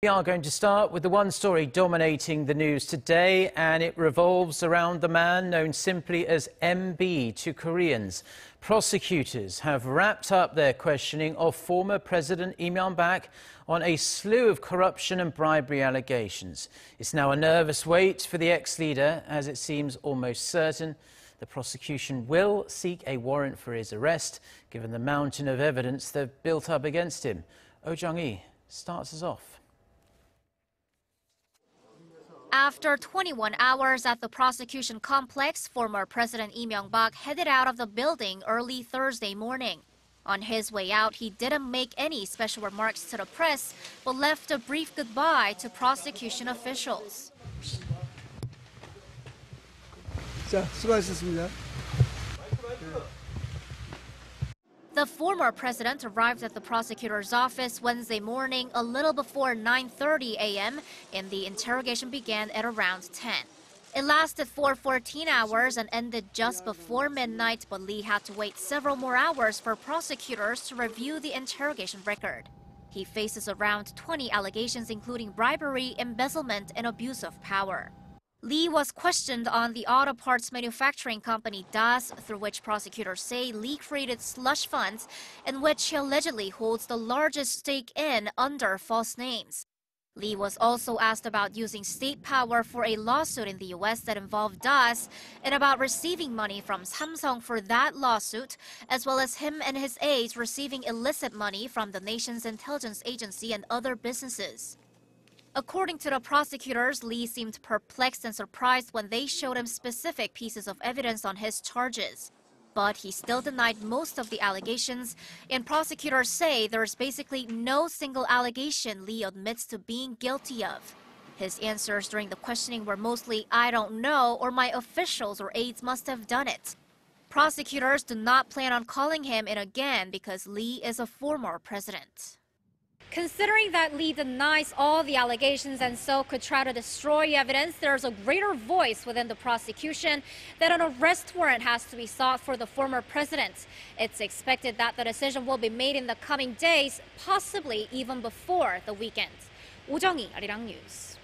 We are going to start with the one story dominating the news today, and it revolves around the man known simply as MB to Koreans. Prosecutors have wrapped up their questioning of former President Lee Myung-bak on a slew of corruption and bribery allegations. It's now a nervous wait for the ex-leader, as it seems almost certain the prosecution will seek a warrant for his arrest, given the mountain of evidence they've built up against him. Jung-hee starts us off. After 21 hours at the prosecution complex, former President Lee Myung-bak headed out of the building early Thursday morning. On his way out, he didn't make any special remarks to the press, but left a brief goodbye to prosecution officials. 자, 수고하셨습니다. The former president arrived at the prosecutor's office Wednesday morning a little before 9:30 a.m. and the interrogation began at around 10. It lasted for 14 hours and ended just before midnight, but Lee had to wait several more hours for prosecutors to review the interrogation record. He faces around 20 allegations including bribery, embezzlement, and abuse of power. Lee was questioned on the auto parts manufacturing company Das, through which prosecutors say Lee created slush funds, in which he allegedly holds the largest stake in under false names. Lee was also asked about using state power for a lawsuit in the U.S. that involved Das, and about receiving money from Samsung for that lawsuit, as well as him and his aides receiving illicit money from the nation's intelligence agency and other businesses. According to the prosecutors, Lee seemed perplexed and surprised when they showed him specific pieces of evidence on his charges. But he still denied most of the allegations, and prosecutors say there's basically no single allegation Lee admits to being guilty of. His answers during the questioning were mostly, "I don't know," or "my officials or aides must have done it." Prosecutors do not plan on calling him in again because Lee is a former president. Considering that Lee denies all the allegations and so could try to destroy evidence, there's a greater voice within the prosecution that an arrest warrant has to be sought for the former president. It's expected that the decision will be made in the coming days, possibly even before the weekend. Jung-hee, Arirang News.